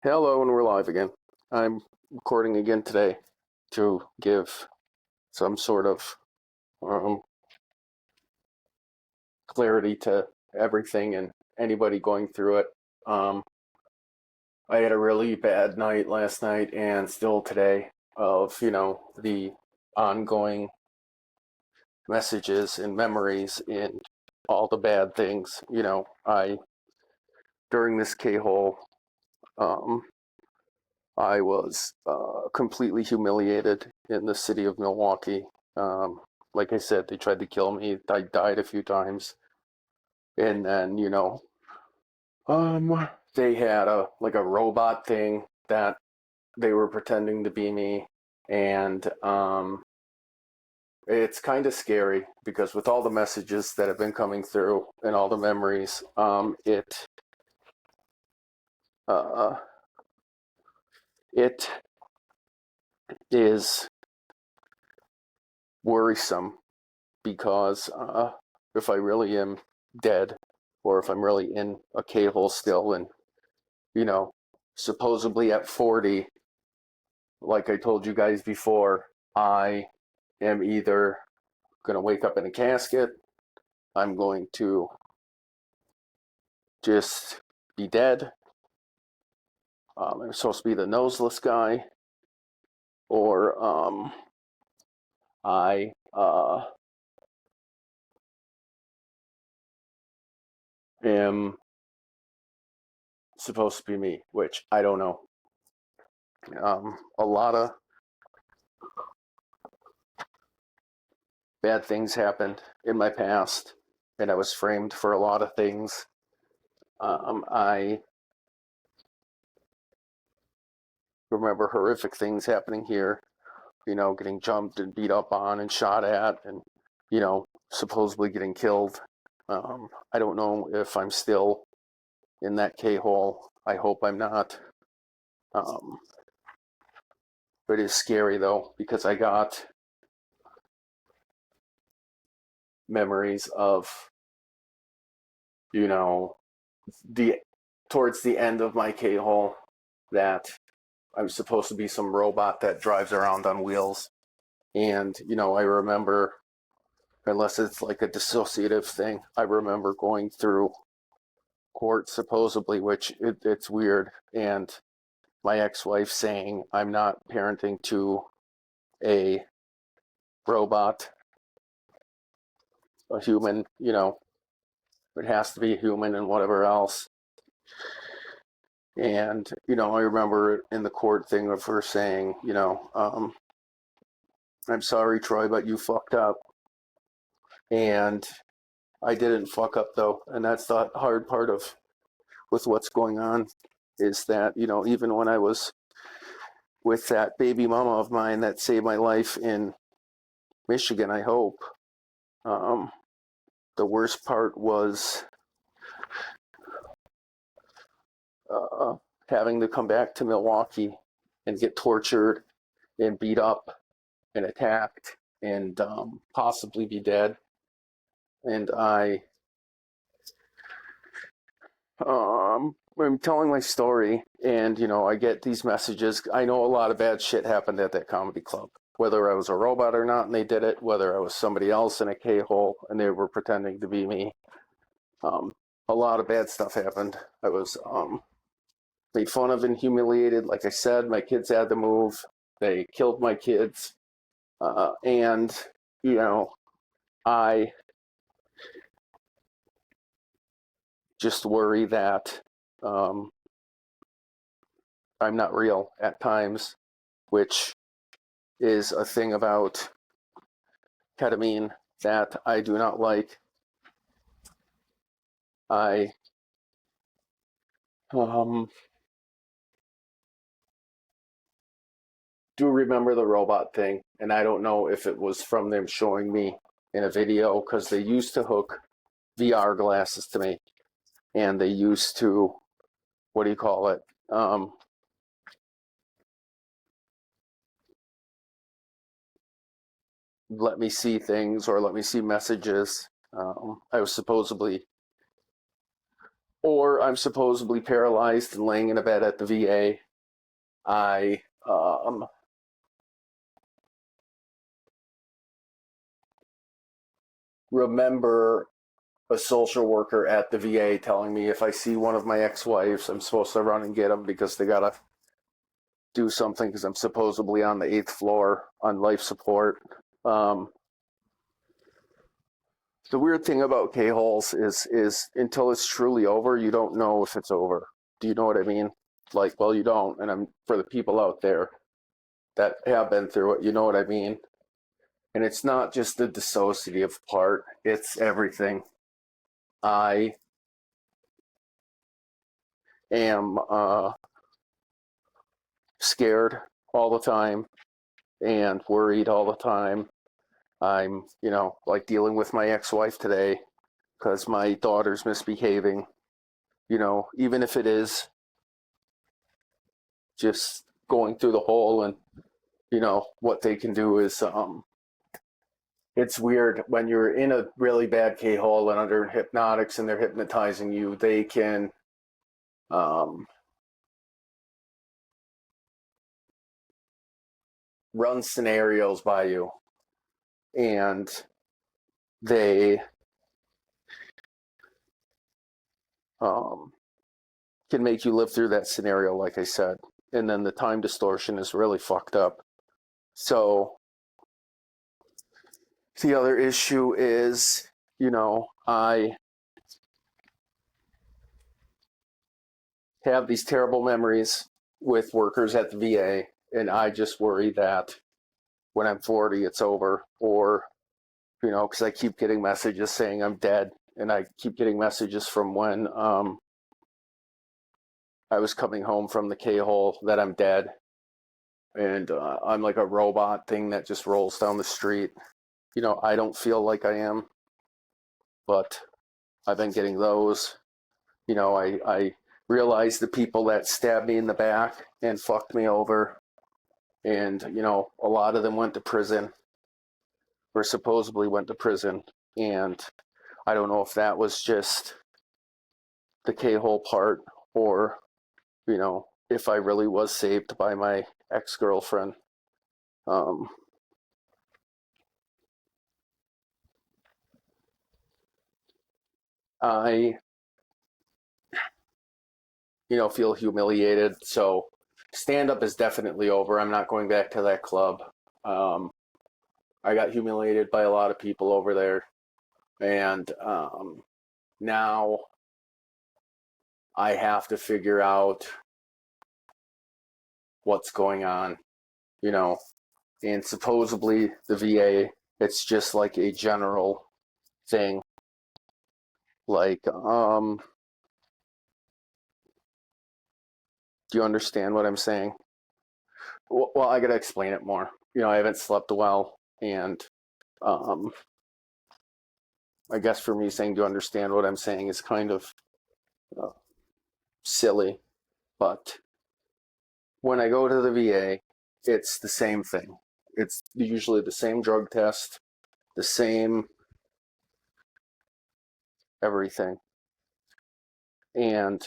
Hello, and we're live again. I'm recording again today to give some sort of um, clarity to everything and anybody going through it. Um, I had a really bad night last night and still today of, the ongoing messages and memories and all the bad things. During this K-hole, um, I was completely humiliated in the city of Milwaukee. Like I said, they tried to kill me. I died a few times, and then they had a robot thing that they were pretending to be me, and it's kind of scary because with all the messages that have been coming through and all the memories, uh, it is worrisome because if I really am dead or if I'm really in a K-hole still and, you know, supposedly at 40, like I told you guys before, I am either going to wake up in a casket, I'm going to just be dead, I'm supposed to be the noseless guy, or I am supposed to be me, which I don't know. A lot of bad things happened in my past, and I was framed for a lot of things. I remember horrific things happening here, getting jumped and beat up on and shot at, and, supposedly getting killed. I don't know if I'm still in that K-hole. I hope I'm not. Um, but it's scary, though, because I got memories of, you know, the towards the end of my K-hole that I'm supposed to be some robot that drives around on wheels. And, I remember, unless it's like a dissociative thing, I remember going through court supposedly, which it's weird. And my ex-wife saying, I'm not parenting to a robot, a human, it has to be a human and whatever else. And, I remember in the court thing of her saying, I'm sorry, Troy, but you fucked up. And I didn't fuck up, though. And that's the hard part of with what's going on is that, even when I was with that baby mama of mine that saved my life in Michigan, I hope, um, the worst part was uh, having to come back to Milwaukee and get tortured and beat up and attacked and possibly be dead. And I'm telling my story, and I get these messages. I know a lot of bad shit happened at that comedy club, whether I was a robot or not, and they did it. Whether I was somebody else in a K-hole and they were pretending to be me. A lot of bad stuff happened. I was made fun of and humiliated. Like I said, my kids had to move. They killed my kids, and I just worry that um, I'm not real at times, which is a thing about ketamine that I do not like. I do remember the robot thing, and I don't know if it was from them showing me in a video because they used to hook VR glasses to me, and they used to, what do you call it? Let me see things or let me see messages. I was supposedly or I'm supposedly paralyzed and laying in a bed at the VA. I remember a social worker at the VA telling me if I see one of my ex-wives, I'm supposed to run and get them because they gotta do something because I'm supposedly on the eighth floor on life support. Um, the weird thing about K-holes is until it's truly over, you don't know if it's over. Do you know what I mean? Like, well, you don't, and I'm for the people out there that have been through it, you know what I mean? And it's not just the dissociative part, it's everything. I am scared all the time and worried all the time. I'm, like dealing with my ex-wife today because my daughter's misbehaving, even if it is just going through the hole and, what they can do is, it's weird when you're in a really bad K-hole and under hypnotics and they're hypnotizing you, they can, um, run scenarios by you and they um, can make you live through that scenario, like I said. And then the time distortion is really fucked up. So the other issue is, I have these terrible memories with workers at the VA, and I just worry that when I'm 40, it's over, or, because I keep getting messages saying I'm dead, and I keep getting messages from when I was coming home from the K-hole that I'm dead, and I'm like a robot thing that just rolls down the street. I don't feel like I am, but I've been getting those. I realized the people that stabbed me in the back and fucked me over, and, a lot of them went to prison, or supposedly went to prison, and I don't know if that was just the K-hole part, or, if I really was saved by my ex-girlfriend. Um, I, feel humiliated. So stand-up is definitely over. I'm not going back to that club. Um, I got humiliated by a lot of people over there. And now I have to figure out what's going on, you know. And supposedly the VA, it's just like a general thing. Like, do you understand what I'm saying? Well, I gotta explain it more. I haven't slept well, and um, I guess for me saying, do you understand what I'm saying is kind of uh, silly. But when I go to the VA, it's the same thing. It's usually the same drug test, the same everything. And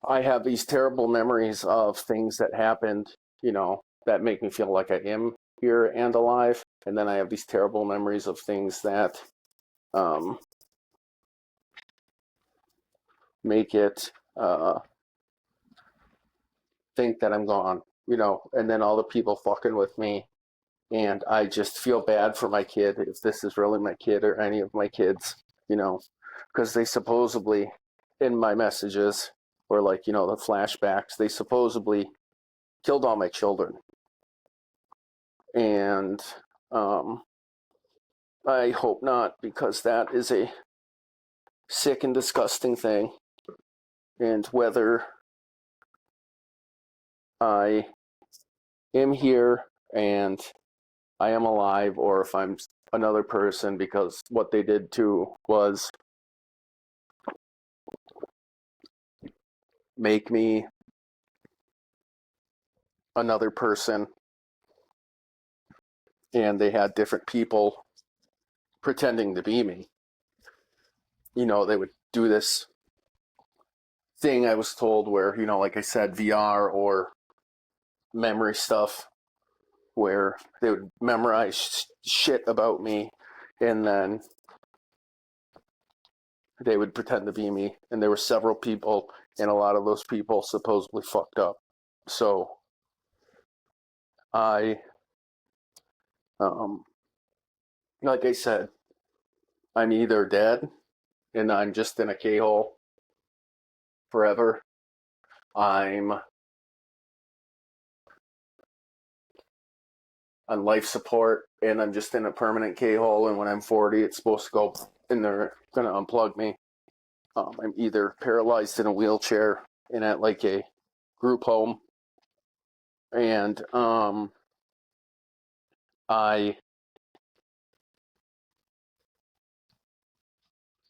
I have these terrible memories of things that happened, that make me feel like I am here and alive. And then I have these terrible memories of things that um, make it think that I'm gone, and then all the people fucking with me. And I just feel bad for my kid, if this is really my kid or any of my kids, because they supposedly, in my messages, or like, the flashbacks, they supposedly killed all my children. And I hope not, because that is a sick and disgusting thing. And whether I am here and I am alive, or if I'm another person, because what they did too was make me another person, and they had different people pretending to be me. they would do this thing I was told where, like I said, VR or memory stuff where they would memorize shit about me and then they would pretend to be me. And there were several people, and a lot of those people supposedly fucked up. So I, like I said, I'm either dead and I'm just in a K-hole forever. I'm on life support and I'm just in a permanent K-hole, and when I'm 40 it's supposed to go and they're gonna unplug me. I'm either paralyzed in a wheelchair and at like a group home, and I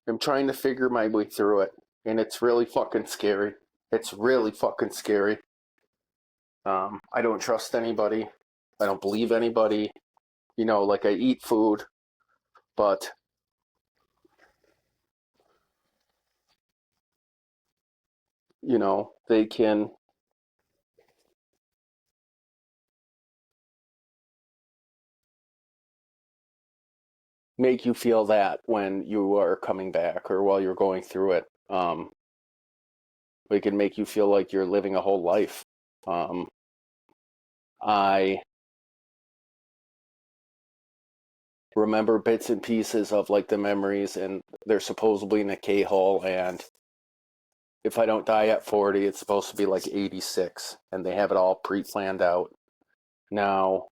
am trying to figure my way through it, and it's really fucking scary. It's really fucking scary. I don't trust anybody. I don't believe anybody. Like I eat food, but they can make you feel that when you are coming back or while you're going through it. They can make you feel like you're living a whole life. I remember bits and pieces of like the memories, and they're supposedly in a K-hole, and if I don't die at 40, it's supposed to be like 86, and they have it all pre-planned out. Now,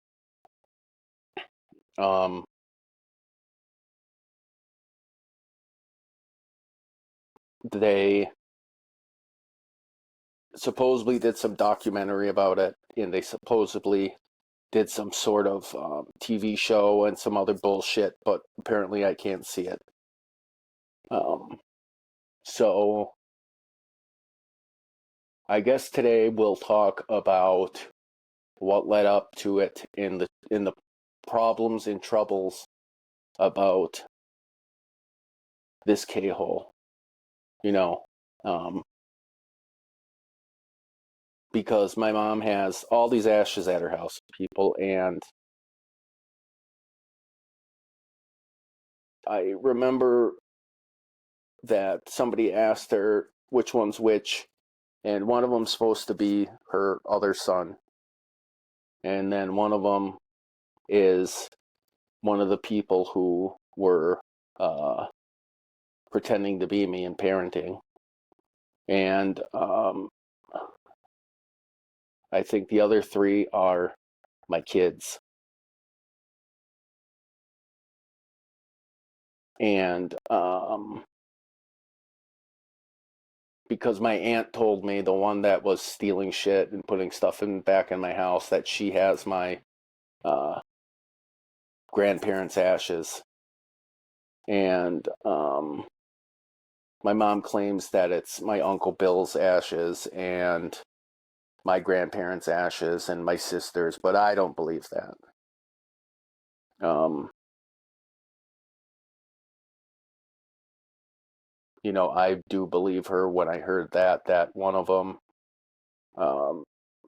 they supposedly did some documentary about it, and they supposedly did some sort of TV show and some other bullshit, but apparently I can't see it. So I guess today we'll talk about what led up to it in the problems and troubles about this K-hole, because my mom has all these ashes at her house, people, and I remember that somebody asked her which one's which, and one of them's supposed to be her other son, and then one of them is one of the people who were pretending to be me and parenting, and I think the other three are my kids. And because my aunt told me, the one that was stealing shit and putting stuff back in my house, that she has my grandparents' ashes. And my mom claims that it's my Uncle Bill's ashes and my grandparents' ashes and my sister's, but I don't believe that. I do believe her when I heard that one of them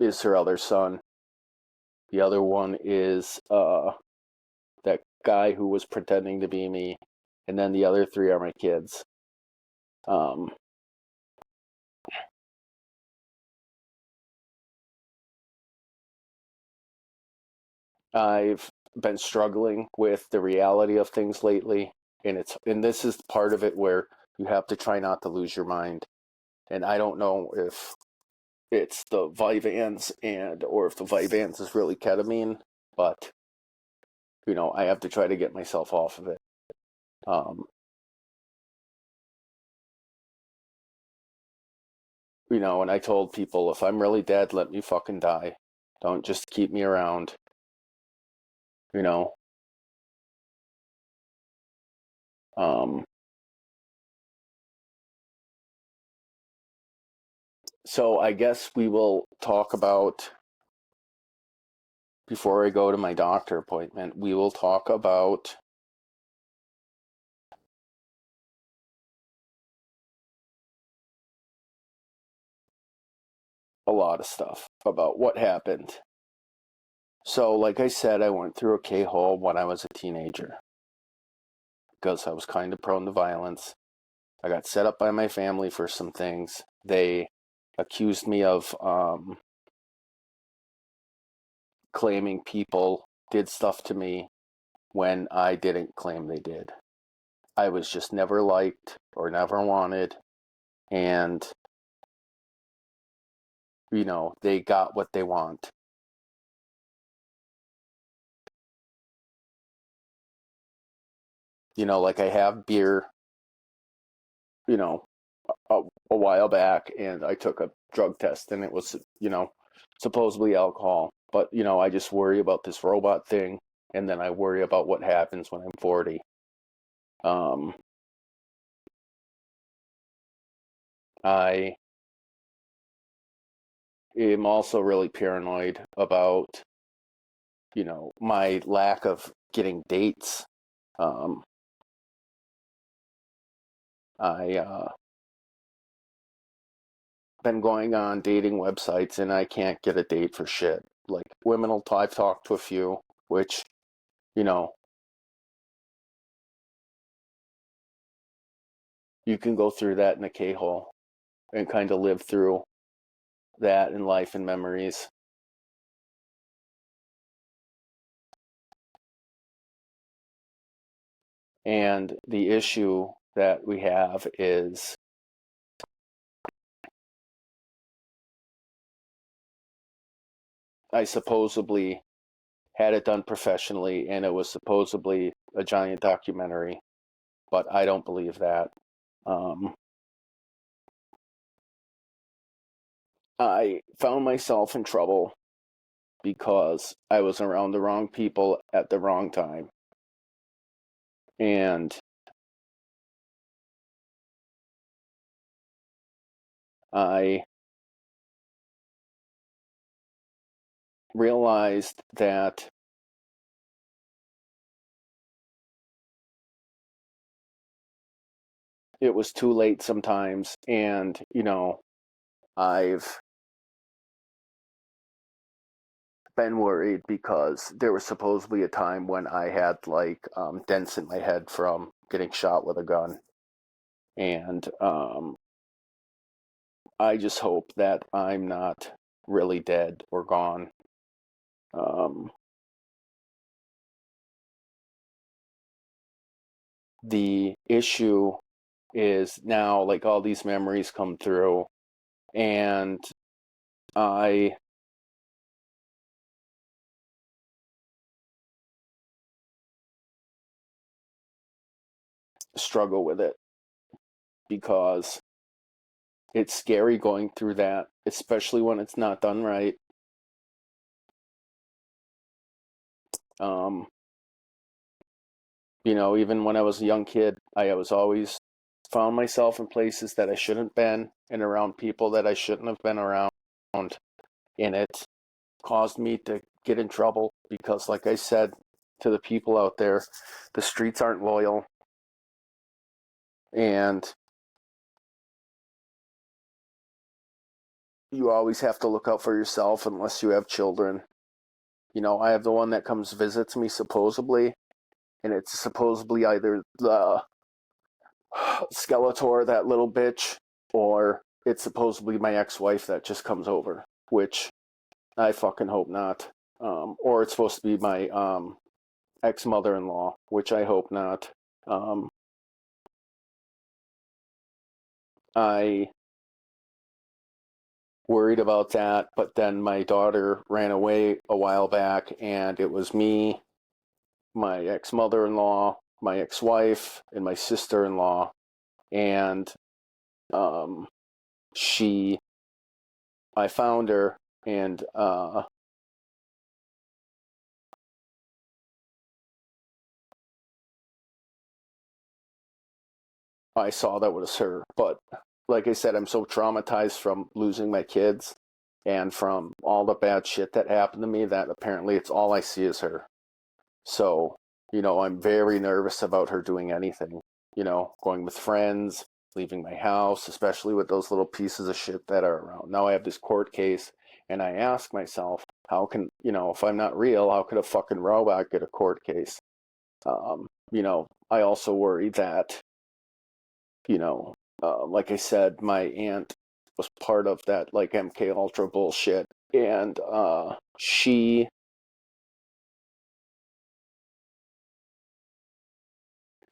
is her other son. The other one is that guy who was pretending to be me, and then the other three are my kids. I've been struggling with the reality of things lately, and this is part of it where you have to try not to lose your mind. And I don't know if it's the Vyvanse or if the Vyvanse is really ketamine, but I have to try to get myself off of it. And I told people, if I'm really dead, let me fucking die. Don't just keep me around. So I guess we will talk about, before I go to my doctor appointment, we will talk about a lot of stuff about what happened. So, like I said, I went through a K-hole when I was a teenager because I was kind of prone to violence. I got set up by my family for some things. They accused me of claiming people did stuff to me when I didn't claim they did. I was just never liked or never wanted. And, they got what they want. Like I have beer, you know, a while back, and I took a drug test and it was, supposedly alcohol. But, I just worry about this robot thing, and then I worry about what happens when I'm 40. I am also really paranoid about, my lack of getting dates. I been going on dating websites and I can't get a date for shit. Like I've talked to a few, which, you know, you can go through that in a K-hole and kind of live through that in life and memories. And the issue that we have is I supposedly had it done professionally and it was supposedly a giant documentary, but I don't believe that. I found myself in trouble because I was around the wrong people at the wrong time. And I realized that it was too late sometimes. And, I've been worried because there was supposedly a time when I had like dents in my head from getting shot with a gun. And I just hope that I'm not really dead or gone. Um, the issue is now like all these memories come through and I struggle with it because it's scary going through that, especially when it's not done right. Um, even when I was a young kid, I was always found myself in places that I shouldn't been and around people that I shouldn't have been around. And it caused me to get in trouble because, like I said to the people out there, the streets aren't loyal. And you always have to look out for yourself unless you have children. I have the one that comes visits me supposedly, and it's supposedly either the Skeletor, that little bitch, or it's supposedly my ex-wife that just comes over, which I fucking hope not. Or it's supposed to be my ex-mother-in-law, which I hope not. I worried about that, but then my daughter ran away a while back, and it was me, my ex-mother-in-law, my ex-wife, and my sister-in-law, and um, I found her, and I saw that was her. But like I said, I'm so traumatized from losing my kids and from all the bad shit that happened to me that apparently it's all I see is her. So, I'm very nervous about her doing anything, going with friends, leaving my house, especially with those little pieces of shit that are around. Now I have this court case, and I ask myself, how can, if I'm not real, how could a fucking robot get a court case? I also worry that, like I said, my aunt was part of that, like, MK Ultra bullshit, and I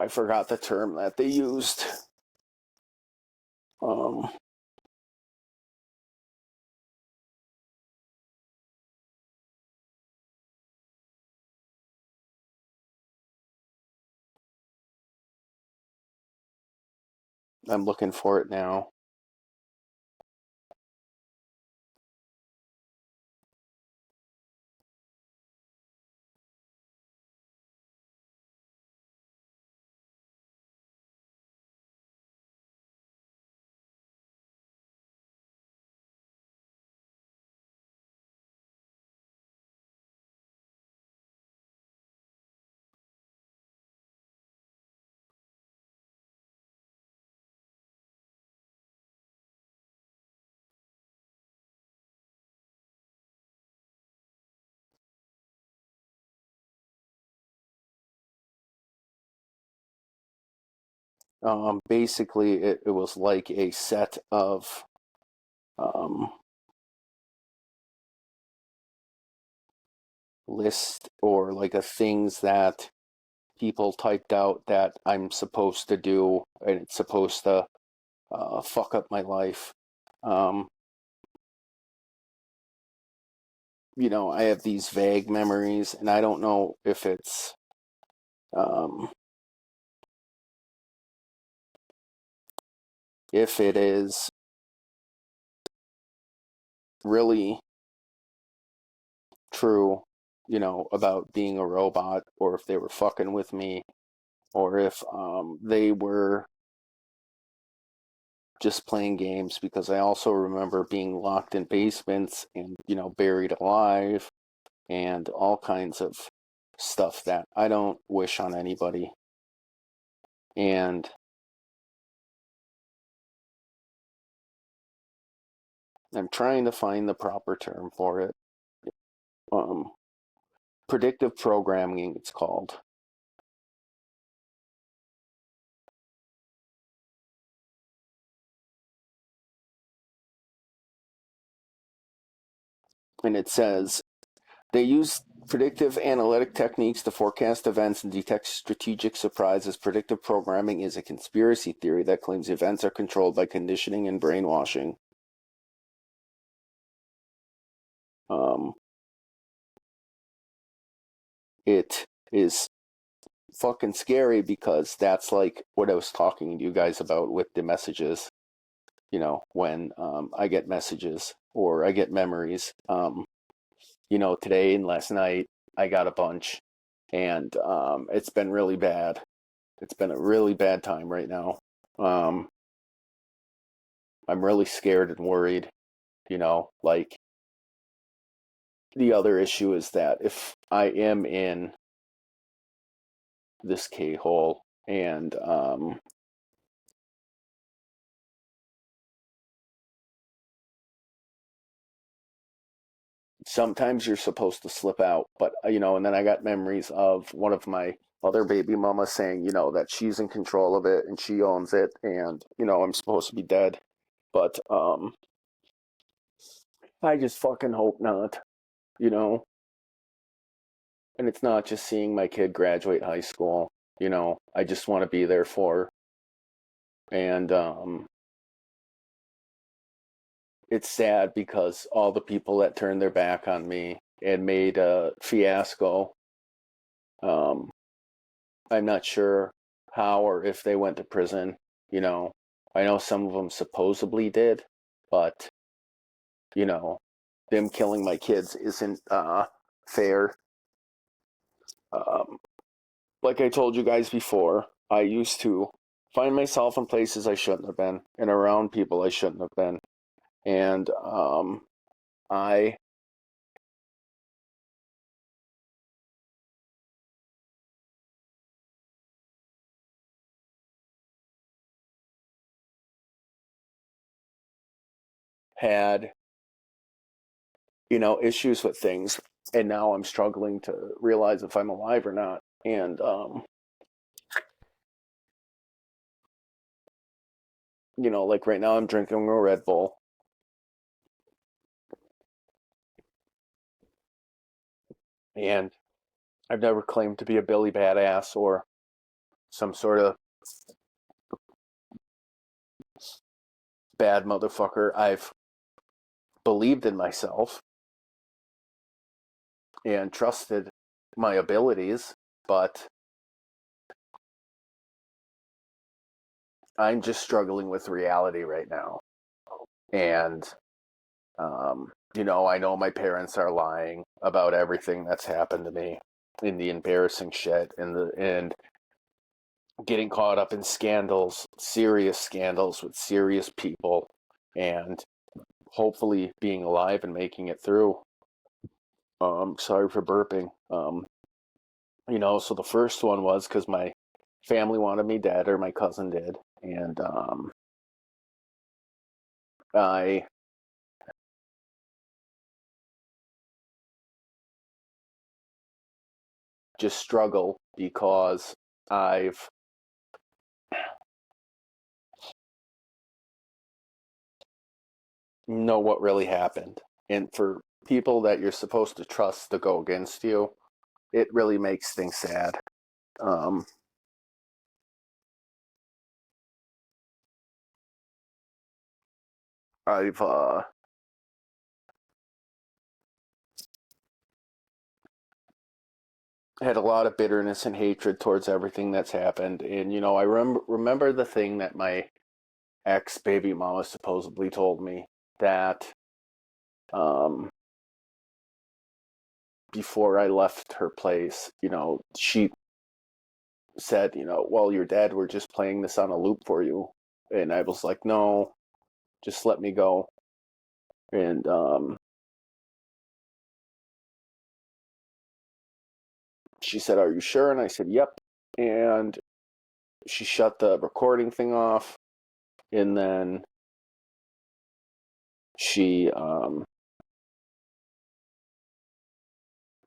forgot the term that they used. I'm looking for it now. Basically, it was like a set of list, or like a things that people typed out that I'm supposed to do, and it's supposed to fuck up my life. I have these vague memories, and I don't know if it's if it is really true, about being a robot, or if they were fucking with me, or if they were just playing games, because I also remember being locked in basements and, buried alive, and all kinds of stuff that I don't wish on anybody. And I'm trying to find the proper term for it. Predictive programming, it's called. And it says, they use predictive analytic techniques to forecast events and detect strategic surprises. Predictive programming is a conspiracy theory that claims events are controlled by conditioning and brainwashing. It is fucking scary, because that's like what I was talking to you guys about with the messages. When I get messages or I get memories. Today and last night I got a bunch, and it's been really bad. It's been a really bad time right now. I'm really scared and worried. Like, the other issue is that if I am in this K-hole, and sometimes you're supposed to slip out, but and then I got memories of one of my other baby mamas saying, that she's in control of it and she owns it, and I'm supposed to be dead. But I just fucking hope not, you know. And it's not just seeing my kid graduate high school, I just want to be there for her. And it's sad, because all the people that turned their back on me and made a fiasco, I'm not sure how or if they went to prison. I know some of them supposedly did, but them killing my kids isn't fair. Um, like I told you guys before, I used to find myself in places I shouldn't have been, and around people I shouldn't have been. And I had, issues with things, and now I'm struggling to realize if I'm alive or not. And, like right now I'm drinking a Red Bull. And I've never claimed to be a Billy Badass or some sort of bad motherfucker. I've believed in myself and trusted my abilities, but I'm just struggling with reality right now. And, I know my parents are lying about everything that's happened to me in the embarrassing shit and getting caught up in serious scandals with serious people, and hopefully being alive and making it through. Sorry for burping. So the first one was because my family wanted me dead, or my cousin did, and I just struggle because I've know what really happened. And for people that you're supposed to trust to go against you, it really makes things sad. Um, I've had a lot of bitterness and hatred towards everything that's happened. And, I remember the thing that my ex baby mama supposedly told me, that um, before I left her place, she said, well, your dad, we're just playing this on a loop for you. And I was like, no, just let me go. And she said, are you sure? And I said, yep. And she shut the recording thing off. And then she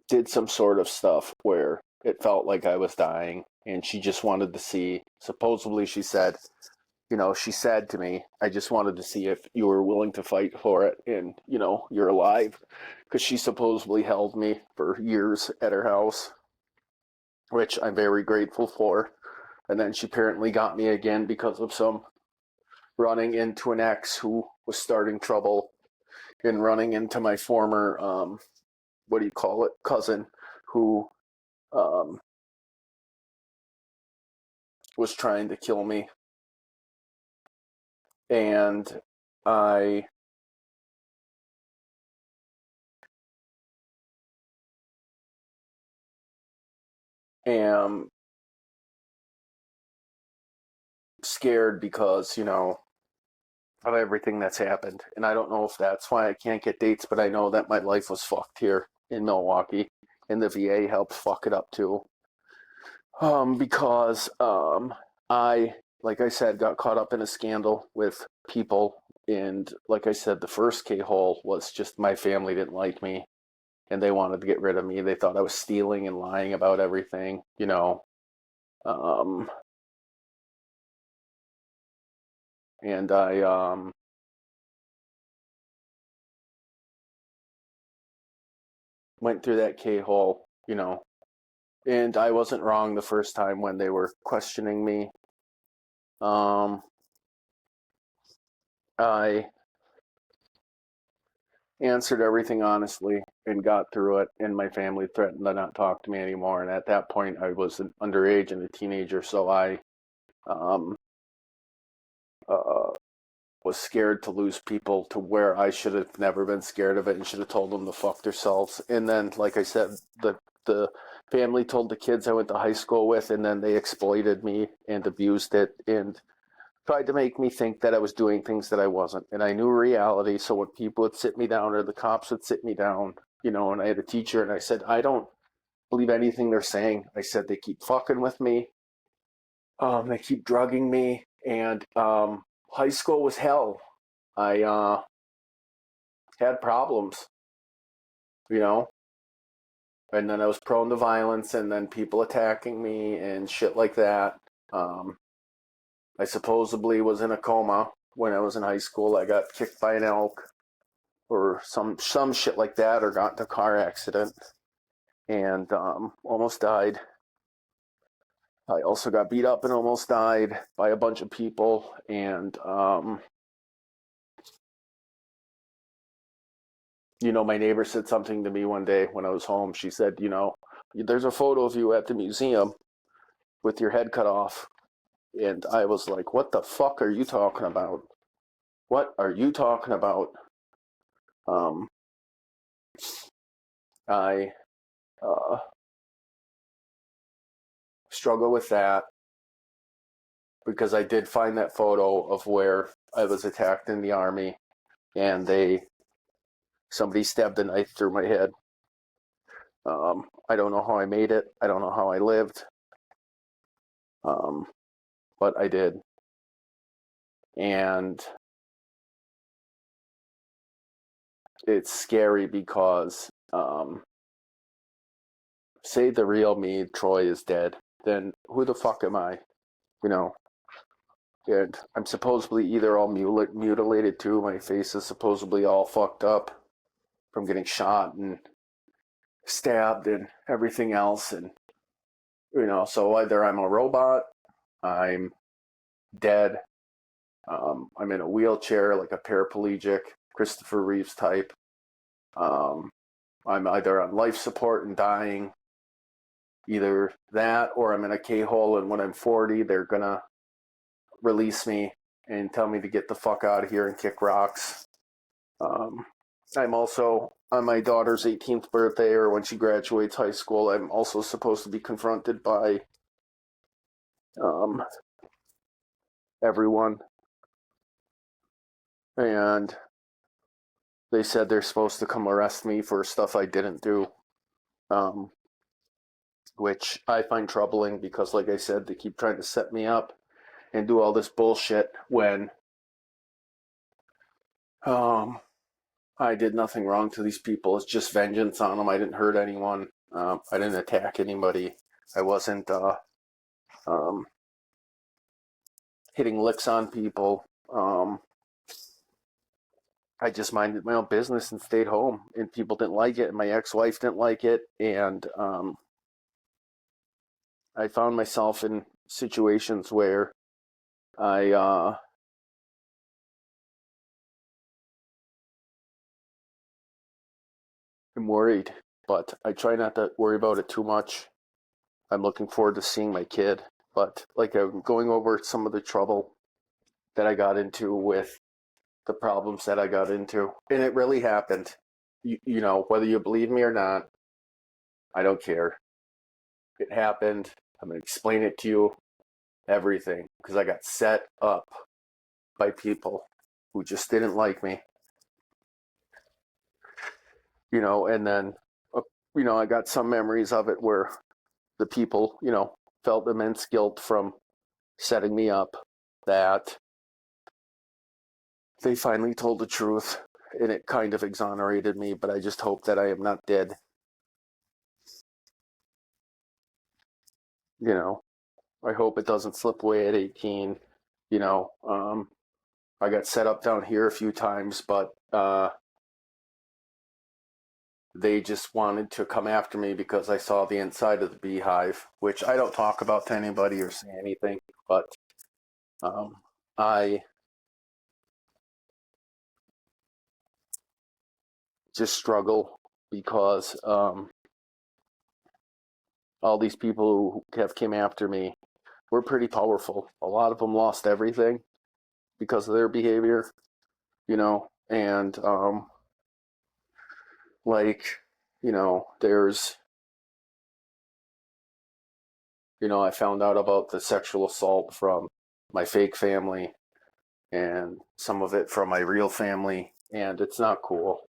did some sort of stuff where it felt like I was dying. And she just wanted to see, supposedly she said to me, I just wanted to see if you were willing to fight for it and, you're alive. Because she supposedly held me for years at her house, which I'm very grateful for. And then she apparently got me again because of some running into an ex who was starting trouble, and running into my former, cousin, who um, was trying to kill me. And I am scared because, of everything that's happened. And I don't know if that's why I can't get dates, but I know that my life was fucked here in Milwaukee, and the VA helped fuck it up too. Because I, like I said, got caught up in a scandal with people. And like I said, the first K-hole was just my family didn't like me and they wanted to get rid of me. They thought I was stealing and lying about everything, Um, and I went through that K-hole, and I wasn't wrong the first time when they were questioning me. I answered everything honestly and got through it, and my family threatened to not talk to me anymore. And at that point I was an underage and a teenager, so I um, uh, was scared to lose people, to where I should have never been scared of it and should have told them to fuck themselves. And then, like I said, the family told the kids I went to high school with, and then they exploited me and abused it and tried to make me think that I was doing things that I wasn't. And I knew reality, so when people would sit me down or the cops would sit me down, and I had a teacher, and I said, I don't believe anything they're saying. I said, they keep fucking with me. They keep drugging me. And high school was hell. I had problems, you know, and then I was prone to violence and then people attacking me and shit like that. Um, I supposedly was in a coma when I was in high school. I got kicked by an elk or some shit like that, or got in a car accident and almost died. I also got beat up and almost died by a bunch of people. And, my neighbor said something to me one day when I was home. She said, there's a photo of you at the museum with your head cut off. And I was like, what the fuck are you talking about? What are you talking about? Um, I struggle with that because I did find that photo of where I was attacked in the army and somebody stabbed a knife through my head. I don't know how I made it. I don't know how I lived. But I did. And it's scary because, say the real me, Troy, is dead, then who the fuck am I? And I'm supposedly either all mutilated too. My face is supposedly all fucked up from getting shot and stabbed and everything else. And, so either I'm a robot, I'm dead, I'm in a wheelchair like a paraplegic, Christopher Reeves type. I'm either on life support and dying, either that or I'm in a K-hole, and when I'm 40, they're going to release me and tell me to get the fuck out of here and kick rocks. I'm also, on my daughter's 18th birthday, or when she graduates high school, I'm also supposed to be confronted by everyone. And they said they're supposed to come arrest me for stuff I didn't do, which I find troubling because, like I said, they keep trying to set me up and do all this bullshit when I did nothing wrong to these people. It's just vengeance on them. I didn't hurt anyone. I didn't attack anybody. I wasn't hitting licks on people. I just minded my own business and stayed home, and people didn't like it, and my ex-wife didn't like it, and I found myself in situations where I am worried, but I try not to worry about it too much. I'm looking forward to seeing my kid, but like I'm going over some of the trouble that I got into with the problems that I got into, and it really happened. Whether you believe me or not, I don't care. It happened. I'm going to explain it to you, everything, because I got set up by people who just didn't like me, and then, I got some memories of it where the people, felt immense guilt from setting me up, that they finally told the truth, and it kind of exonerated me, but I just hope that I am not dead. I hope it doesn't slip away at 18. I got set up down here a few times, but they just wanted to come after me because I saw the inside of the beehive, which I don't talk about to anybody or say anything, but I just struggle because all these people who have came after me were pretty powerful. A lot of them lost everything because of their behavior, and there's, I found out about the sexual assault from my fake family and some of it from my real family, and it's not cool,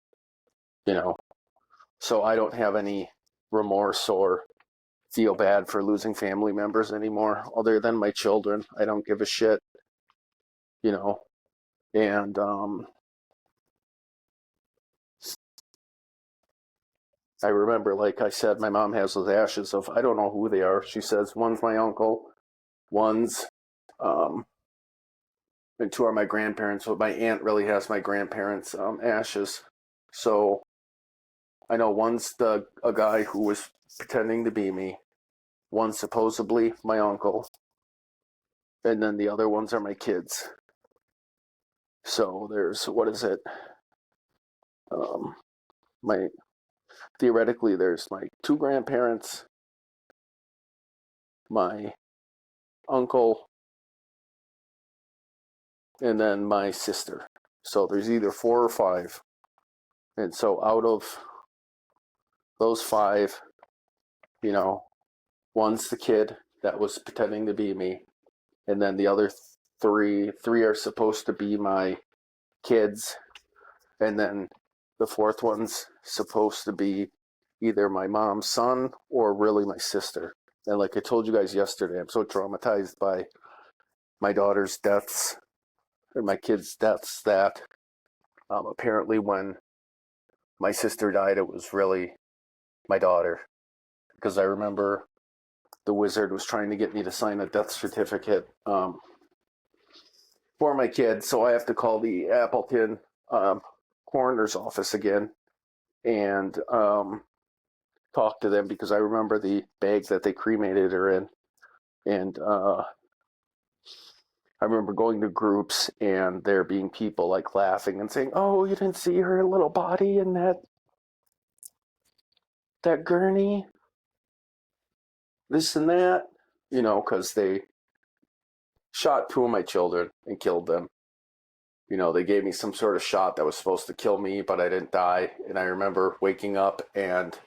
So I don't have any remorse or feel bad for losing family members anymore, other than my children. I don't give a shit, and I remember, like I said, my mom has those ashes of, I don't know who they are. She says one's my uncle, one's, and two are my grandparents. But my aunt really has my grandparents' ashes. So I know one's a guy who was pretending to be me. One's supposedly my uncle, and then the other ones are my kids. So there's, what is it? My theoretically there's my two grandparents, my uncle, and then my sister. So there's either four or five. And so out of those five, you know, one's the kid that was pretending to be me, and then the other three are supposed to be my kids, and then the fourth one's supposed to be either my mom's son or really my sister. And like I told you guys yesterday, I'm so traumatized by my daughter's deaths or my kids' deaths that apparently when my sister died, it was really my daughter. Because I remember the wizard was trying to get me to sign a death certificate for my kid, so I have to call the Appleton coroner's office again and talk to them, because I remember the bag that they cremated her in. And I remember going to groups and there being people like laughing and saying, "Oh, you didn't see her little body in that gurney, this and that," because they shot two of my children and killed them. They gave me some sort of shot that was supposed to kill me, but I didn't die. And I remember waking up and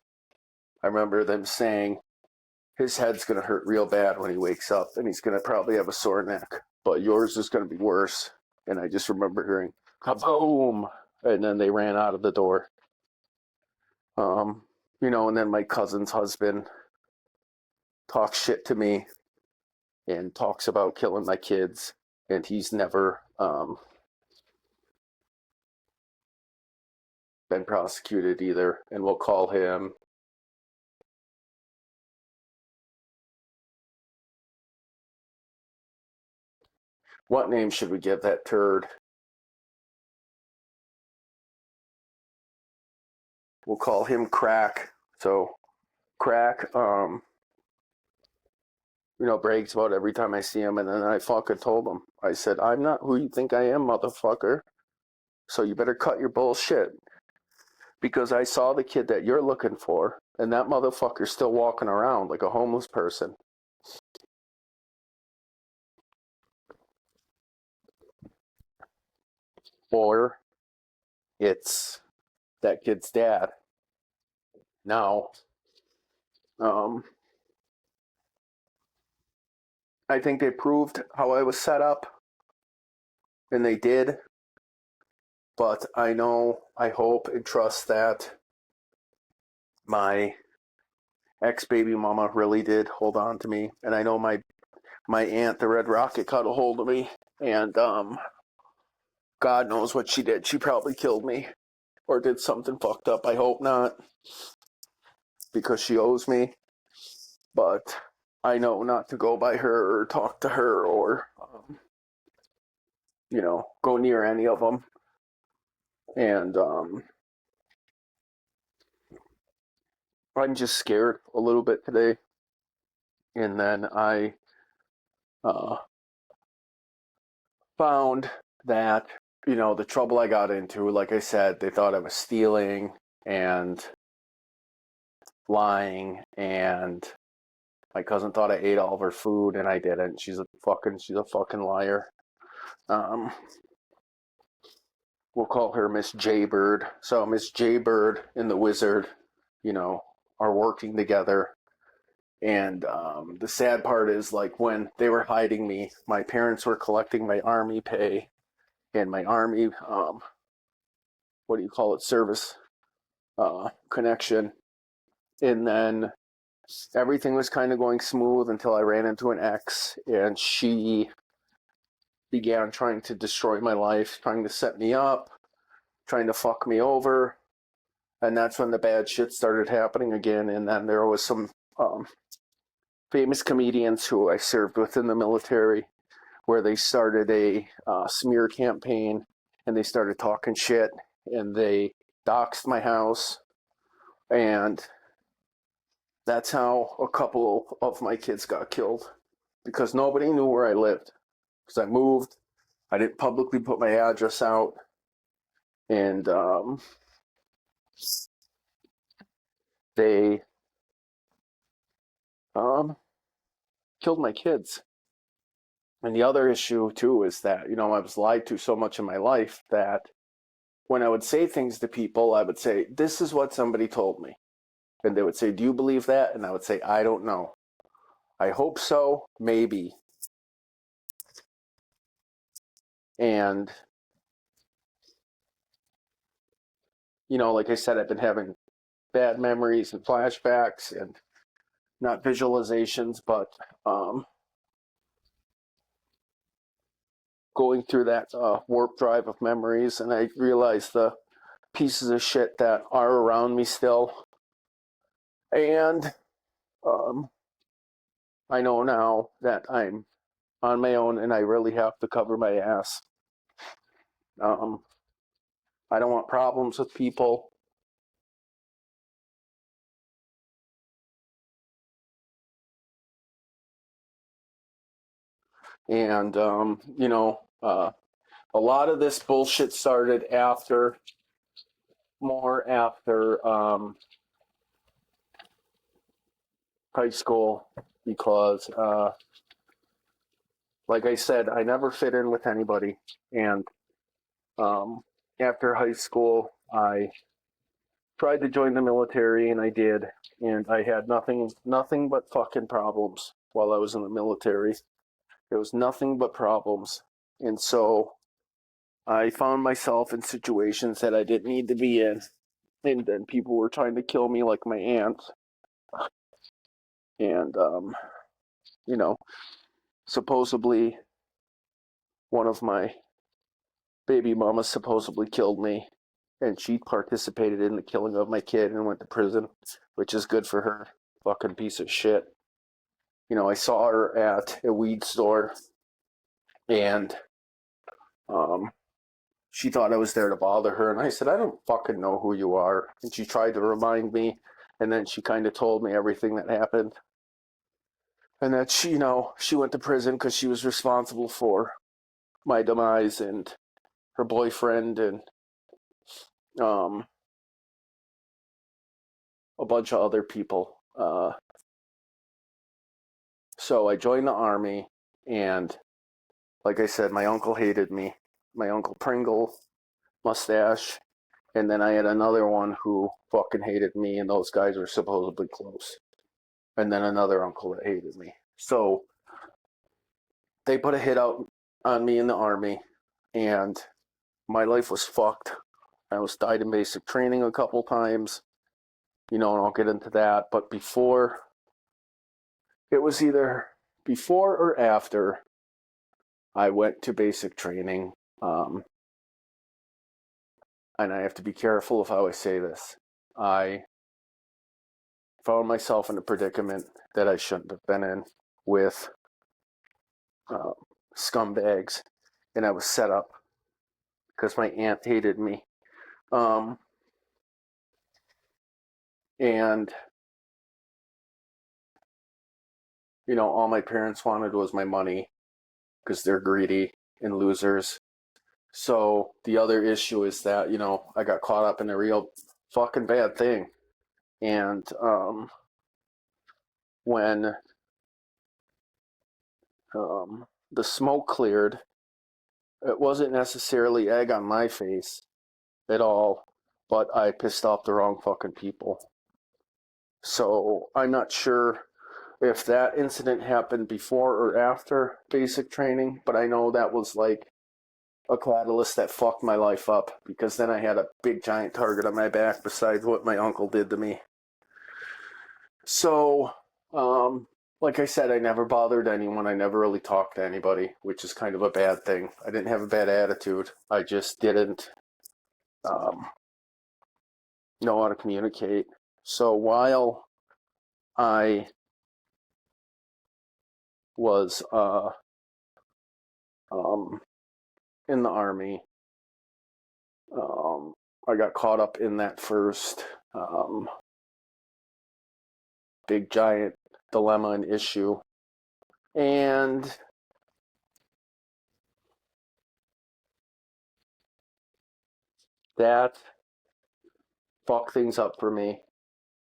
I remember them saying, his head's going to hurt real bad when he wakes up and he's going to probably have a sore neck, but yours is going to be worse. And I just remember hearing kaboom, and then they ran out of the door. And then my cousin's husband talks shit to me and talks about killing my kids, and he's never been prosecuted either. And we'll call him what name should we give that turd? We'll call him Crack. So Crack brags about every time I see him, and then I fucking told him, I said, "I'm not who you think I am, motherfucker. So you better cut your bullshit, because I saw the kid that you're looking for, and that motherfucker's still walking around like a homeless person." Or it's that kid's dad. Now, I think they proved how I was set up, and they did. But I know, I hope and trust that my ex-baby mama really did hold on to me. And I know my aunt, the Red Rocket, got a hold of me. And God knows what she did. She probably killed me or did something fucked up. I hope not, because she owes me. But I know not to go by her or talk to her or, go near any of them. And I'm just scared a little bit today. And then I found that, the trouble I got into, like I said, they thought I was stealing and lying, and my cousin thought I ate all of her food, and I didn't. She's a fucking liar. We'll call her Miss Jaybird. So Miss Jaybird and the Wizard, are working together. And the sad part is, like, when they were hiding me, my parents were collecting my army pay and my army, what do you call it, service connection. And then everything was kind of going smooth until I ran into an ex, and she began trying to destroy my life, trying to set me up, trying to fuck me over. And that's when the bad shit started happening again. And then there was some famous comedians who I served with in the military where they started a smear campaign, and they started talking shit, and they doxed my house, and that's how a couple of my kids got killed, because nobody knew where I lived, because I moved. I didn't publicly put my address out, and they killed my kids. And the other issue too is that, you know, I was lied to so much in my life that when I would say things to people, I would say, this is what somebody told me. And they would say, do you believe that? And I would say, I don't know. I hope so, maybe. And, you know, like I said, I've been having bad memories and flashbacks and not visualizations, but going through that warp drive of memories. And I realized the pieces of shit that are around me still. And I know now that I'm on my own and I really have to cover my ass. I don't want problems with people. And, you know, a lot of this bullshit started more after high school, because, like I said, I never fit in with anybody. And after high school, I tried to join the military, and I did. And I had nothing but fucking problems while I was in the military. There was nothing but problems. And so I found myself in situations that I didn't need to be in. And then people were trying to kill me like my aunt. And, you know, supposedly one of my baby mamas supposedly killed me. And she participated in the killing of my kid and went to prison, which is good for her. Fucking piece of shit. You know, I saw her at a weed store, and she thought I was there to bother her, and I said, I don't fucking know who you are. And she tried to remind me, and then she kind of told me everything that happened. And that she, you know, she went to prison because she was responsible for my demise and her boyfriend and a bunch of other people. So I joined the army, and like I said, my uncle hated me. My Uncle Pringle, mustache, and then I had another one who fucking hated me, and those guys were supposedly close. And then another uncle that hated me. So they put a hit out on me in the army, and my life was fucked. I was died in basic training a couple times, you know, and I'll get into that. But before, it was either before or after I went to basic training, and I have to be careful of how I say this. I found myself in a predicament that I shouldn't have been in with scumbags, and I was set up because my aunt hated me. And, you know, all my parents wanted was my money because they're greedy and losers. So the other issue is that, you know, I got caught up in a real fucking bad thing. And when the smoke cleared, it wasn't necessarily egg on my face at all, but I pissed off the wrong fucking people. So I'm not sure if that incident happened before or after basic training, but I know that was like a catalyst that fucked my life up, because then I had a big giant target on my back besides what my uncle did to me. So, like I said, I never bothered anyone. I never really talked to anybody, which is kind of a bad thing. I didn't have a bad attitude. I just didn't know how to communicate. So while I was in the Army, I got caught up in that first big giant dilemma and issue. And that fucked things up for me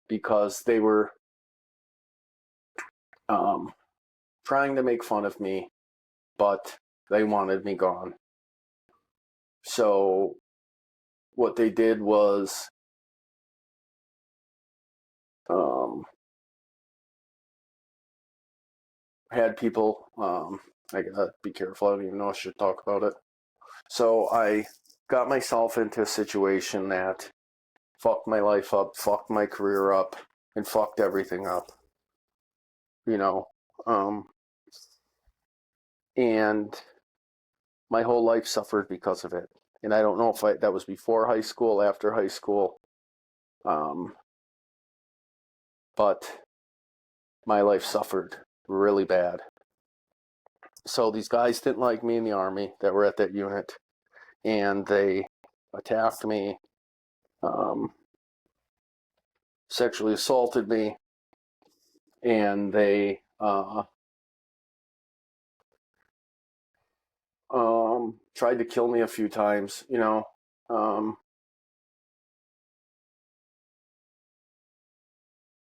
because they were trying to make fun of me, but they wanted me gone. So what they did was had people, I gotta be careful, I don't even know if I should talk about it. So I got myself into a situation that fucked my life up, fucked my career up, and fucked everything up. You know, and my whole life suffered because of it. And I don't know if that was before high school, after high school, but my life suffered really bad. So these guys didn't like me in the Army that were at that unit, and they attacked me, sexually assaulted me, and they tried to kill me a few times, you know.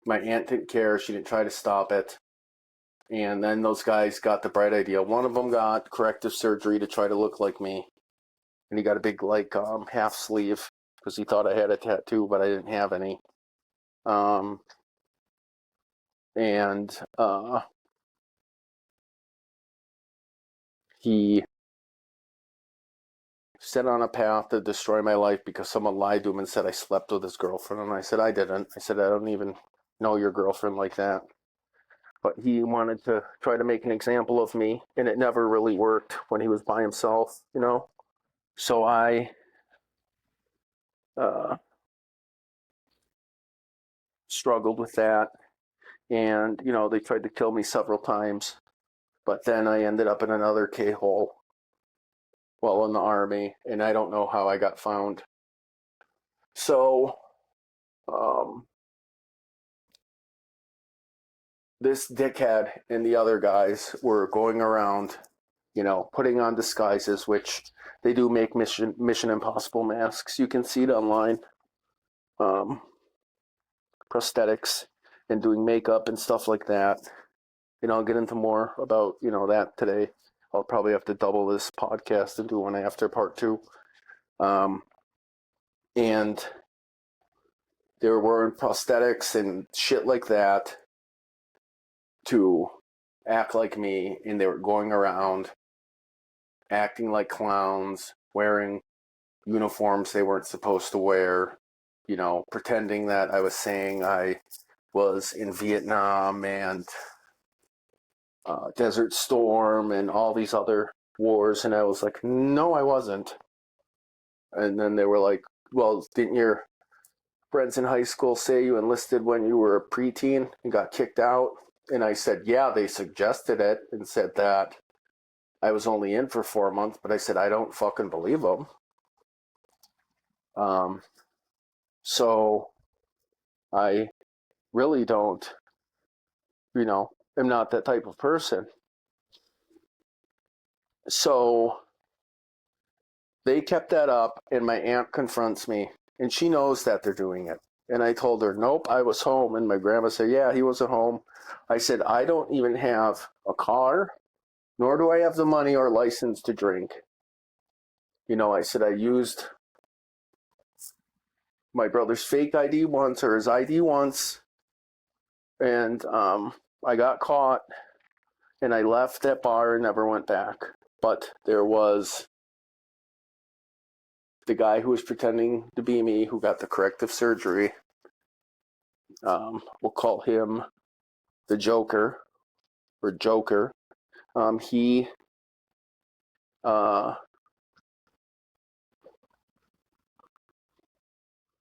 My aunt didn't care. She didn't try to stop it. And then those guys got the bright idea. One of them got corrective surgery to try to look like me. And he got a big, like, half sleeve because he thought I had a tattoo, but I didn't have any. And he set on a path to destroy my life because someone lied to him and said I slept with his girlfriend. And I said, I didn't. I said, I don't even know your girlfriend like that. But he wanted to try to make an example of me, and it never really worked when he was by himself, you know? So I struggled with that. And, you know, they tried to kill me several times. But then I ended up in another K-hole while in the Army, and I don't know how I got found. So, this dickhead and the other guys were going around, you know, putting on disguises, which they do make Mission Impossible masks. You can see it online. Prosthetics and doing makeup and stuff like that. You know, I'll get into more about, you know, that today. I'll probably have to double this podcast and do one after part 2. And they were wearing prosthetics and shit like that to act like me, and they were going around acting like clowns, wearing uniforms they weren't supposed to wear, you know, pretending that I was saying I was in Vietnam and Desert Storm and all these other wars, and I was like, no, I wasn't. And then they were like, well, didn't your friends in high school say you enlisted when you were a preteen and got kicked out? And I said, yeah, they suggested it and said that I was only in for 4 months, but I said, I don't fucking believe them. So I really don't, you know, am not that type of person. So they kept that up, and my aunt confronts me, and she knows that they're doing it. And I told her, nope, I was home. And my grandma said, yeah, he was at home. I said, I don't even have a car, nor do I have the money or license to drink. You know, I said, I used my brother's fake ID once, or his ID once, and I got caught, and I left that bar and never went back. But there was the guy who was pretending to be me who got the corrective surgery. We'll call him the Joker, or Joker. He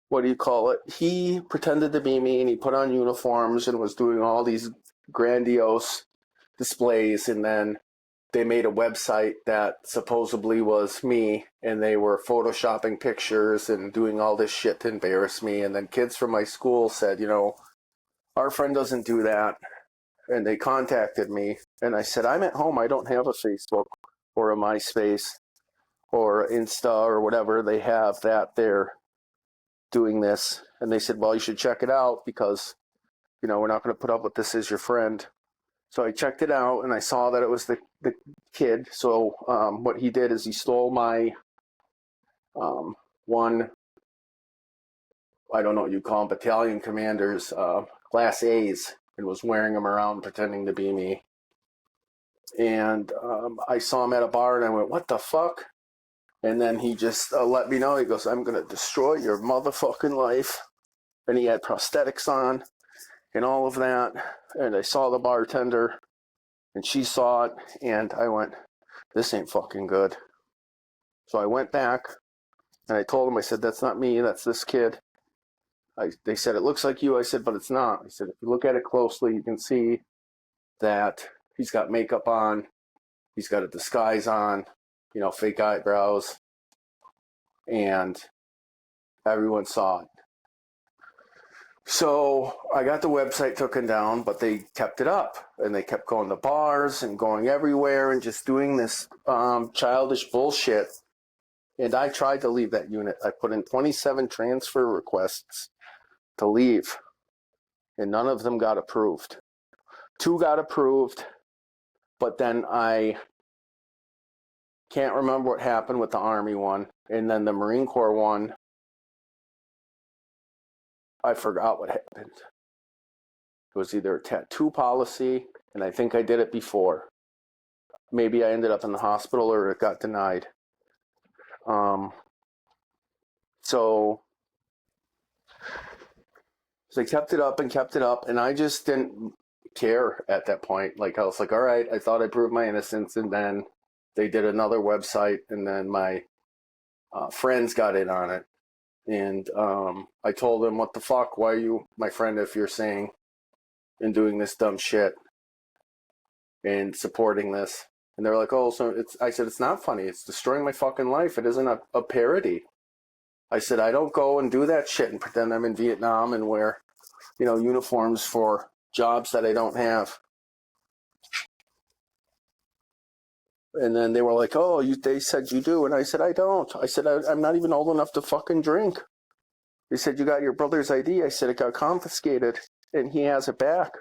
what do you call it? He pretended to be me, and he put on uniforms and was doing all these grandiose displays, and then they made a website that supposedly was me, and they were photoshopping pictures and doing all this shit to embarrass me. And then kids from my school said, our friend doesn't do that. And they contacted me, and I said, I'm at home. I don't have a Facebook or a MySpace or Insta or whatever they have that they're doing this. And they said, well, you should check it out because, we're not going to put up with this as your friend. So I checked it out, and I saw that it was the kid. So what he did is he stole my one, I don't know what you call them, battalion commander's Class A's, and was wearing them around pretending to be me. And I saw him at a bar, and I went, what the fuck? And then he just let me know. He goes, I'm going to destroy your motherfucking life. And he had prosthetics on and all of that. And I saw the bartender, and she saw it, and I went, this ain't fucking good. So I went back, and I told him, I said, that's not me, that's this kid. They said, it looks like you. I said, but it's not. I said, if you look at it closely, you can see that he's got makeup on, he's got a disguise on, fake eyebrows, and everyone saw it. So I got the website taken down, but they kept it up, and they kept going to bars and going everywhere and just doing this childish bullshit. And I tried to leave that unit. I put in 27 transfer requests to leave, and none of them got approved. 2 got approved, but then I can't remember what happened with the Army one. And then the Marine Corps one, I forgot what happened. It was either a tattoo policy, and I think I did it before. Maybe I ended up in the hospital, or it got denied. So they kept it up, and I just didn't care at that point. Like, I was like, all right, I thought I proved my innocence, and then they did another website, and then my friends got in on it. And I told them, what the fuck? Why are you my friend if you're saying and doing this dumb shit and supporting this? And they're like, oh, so I said, it's not funny. It's destroying my fucking life. It isn't a parody. I said, I don't go and do that shit and pretend I'm in Vietnam and wear, uniforms for jobs that I don't have. And then they were like, oh, they said you do. And I said, I don't. I said, I'm not even old enough to fucking drink. They said, you got your brother's ID. I said, it got confiscated, and he has it back.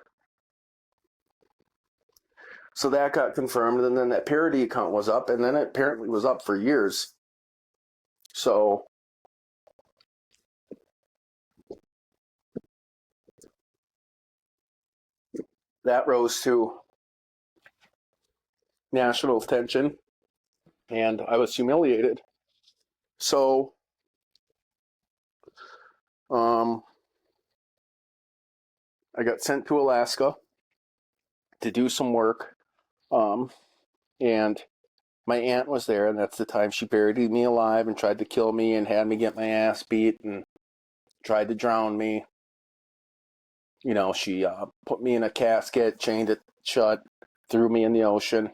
So that got confirmed, and then that parody account was up, and then it apparently was up for years. So that rose to national attention, and I was humiliated. So I got sent to Alaska to do some work, and my aunt was there, and that's the time she buried me alive and tried to kill me and had me get my ass beat and tried to drown me. She put me in a casket, chained it shut, threw me in the ocean.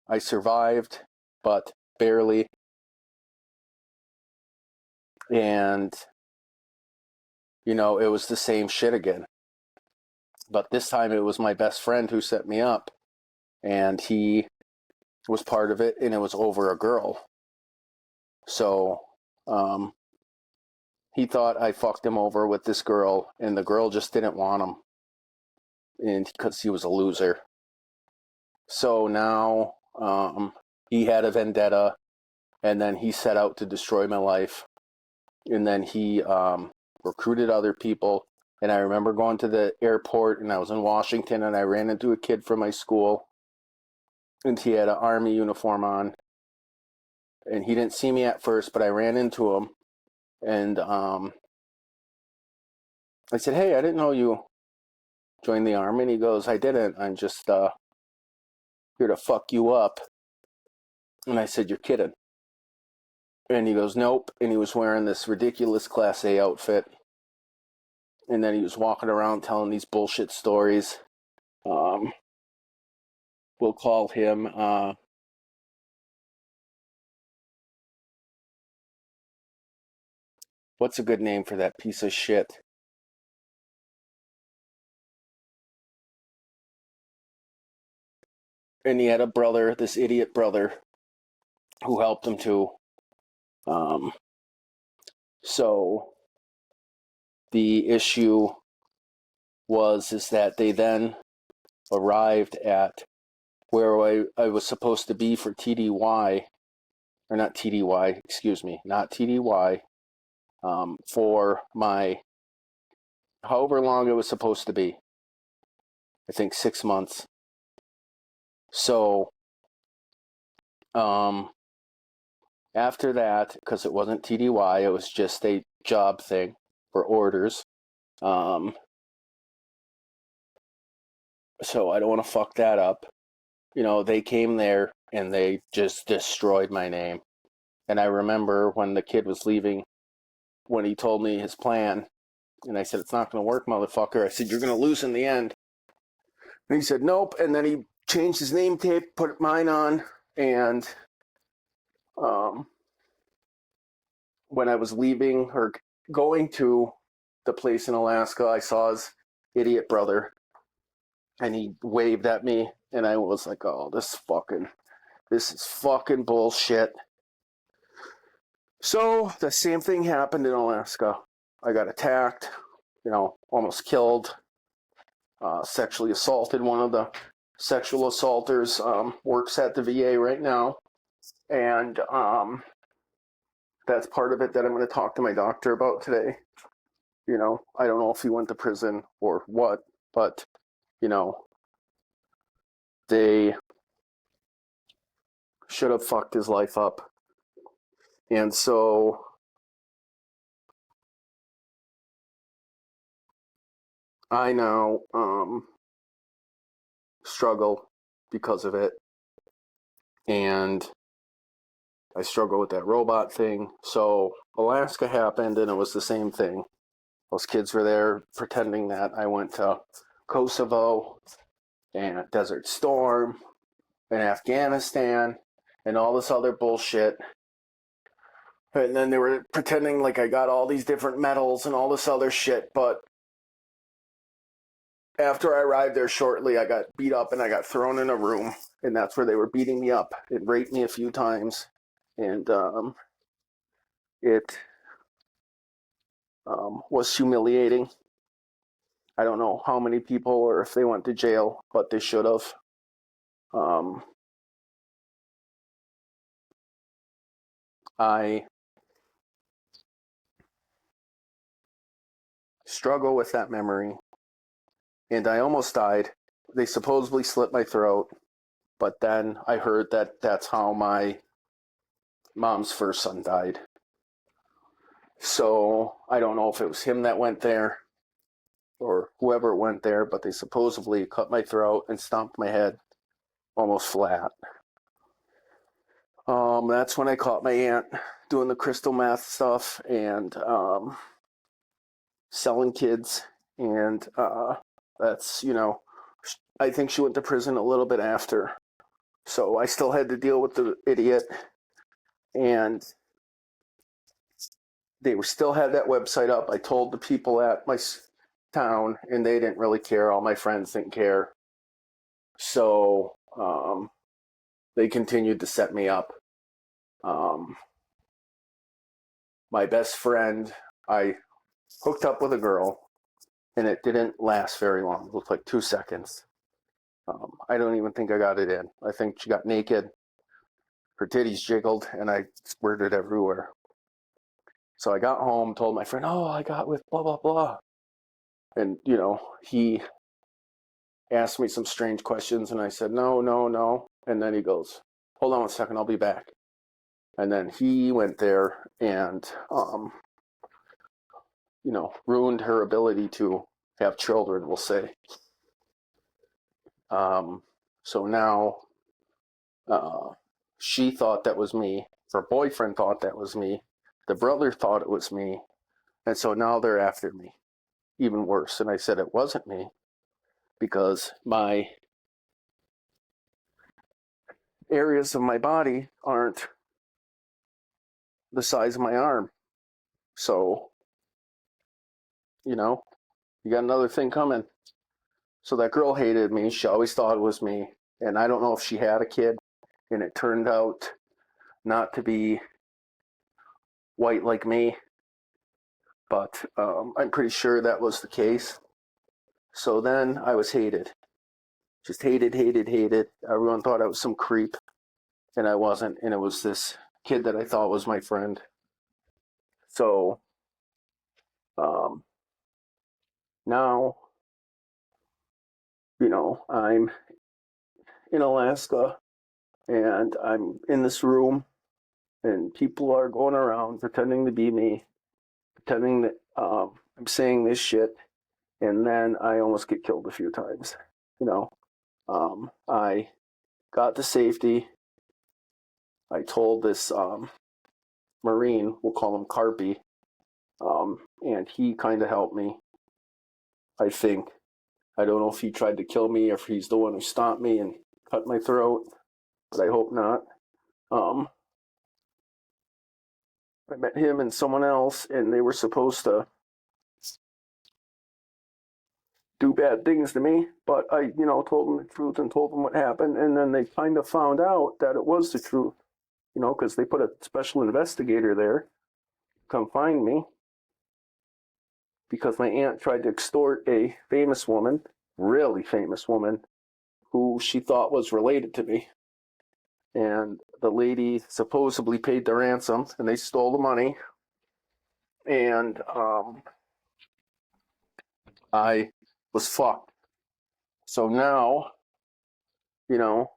I survived, but barely. And, it was the same shit again. But this time it was my best friend who set me up. And he was part of it, and it was over a girl. So he thought I fucked him over with this girl, and the girl just didn't want him. And because he was a loser. So now he had a vendetta, and then he set out to destroy my life. And then he recruited other people. And I remember going to the airport, and I was in Washington, and I ran into a kid from my school, and he had an Army uniform on. And he didn't see me at first, but I ran into him. And I said, hey, I didn't know you joined the Army. And he goes, I didn't. I'm just here to fuck you up. And I said, you're kidding. And he goes, nope. And he was wearing this ridiculous Class A outfit. And then he was walking around telling these bullshit stories. We'll call him, what's a good name for that piece of shit? And he had a brother, this idiot brother, who helped him too. So the issue is that they then arrived at where I was supposed to be for TDY, or not TDY, excuse me, not TDY, for my, however long it was supposed to be. I think 6 months. So, after that, because it wasn't TDY, it was just a job thing for orders. So I don't want to fuck that up. You know, they came there and they just destroyed my name. And I remember when the kid was leaving, when he told me his plan, and I said, it's not going to work, motherfucker. I said, you're going to lose in the end. And he said, nope. And then he changed his name tape, put mine on, and when I was leaving or going to the place in Alaska, I saw his idiot brother, and he waved at me, and I was like, oh, this is fucking bullshit. So the same thing happened in Alaska. I got attacked, almost killed, sexually assaulted. One of the sexual assaulters works at the VA right now, and that's part of it that I'm going to talk to my doctor about today. I don't know if he went to prison or what, but, they should have fucked his life up. And so I now struggle because of it. And I struggle with that robot thing. So Alaska happened, and it was the same thing. Those kids were there pretending that I went to Kosovo and Desert Storm and Afghanistan and all this other bullshit. And then they were pretending like I got all these different medals and all this other shit. But after I arrived there shortly, I got beat up and I got thrown in a room. And that's where they were beating me up. It raped me a few times. And it was humiliating. I don't know how many people or if they went to jail, but they should have. I struggle with that memory, and I almost died. They supposedly slit my throat, but then I heard that that's how my mom's first son died. So I don't know if it was him that went there or whoever went there, but they supposedly cut my throat and stomped my head almost flat. That's when I caught my aunt doing the crystal meth stuff and selling kids. And that's, I think she went to prison a little bit after. So I still had to deal with the idiot. And they still had that website up. I told the people at my town, and they didn't really care. All my friends didn't care. So they continued to set me up. My best friend, I hooked up with a girl, and it didn't last very long. It was like 2 seconds. I don't even think I got it in. I think she got naked, her titties jiggled, and I squirted everywhere. So I got home, told my friend, oh, I got with blah, blah, blah. And, he asked me some strange questions, and I said, no, no, no. And then he goes, hold on a second, I'll be back. And then he went there and, ruined her ability to have children, we'll say. So now She thought that was me. Her boyfriend thought that was me. The brother thought it was me. And so now they're after me. Even worse. And I said it wasn't me because my areas of my body aren't the size of my arm. So, you know, you got another thing coming. So that girl hated me. She always thought it was me. And I don't know if she had a kid. And it turned out not to be white like me. But I'm pretty sure that was the case. So then I was hated. Just hated. Everyone thought I was some creep. And I wasn't. And it was this kid that I thought was my friend. So now, you know, I'm in Alaska and I'm in this room and people are going around pretending to be me, pretending that I'm saying this shit, and then I almost get killed a few times. You know, I got to safety. I told this Marine, we'll call him Carpy, and he kind of helped me, I think. I don't know if he tried to kill me or if he's the one who stopped me and cut my throat, but I hope not. I met him and someone else, and they were supposed to do bad things to me, but I, you know, told them the truth and told them what happened, and then they kind of found out that it was the truth, you know, because they put a special investigator there to come find me because my aunt tried to extort a famous woman, really famous woman, who she thought was related to me. And the lady supposedly paid the ransom, and they stole the money. And I was fucked. So now, you know,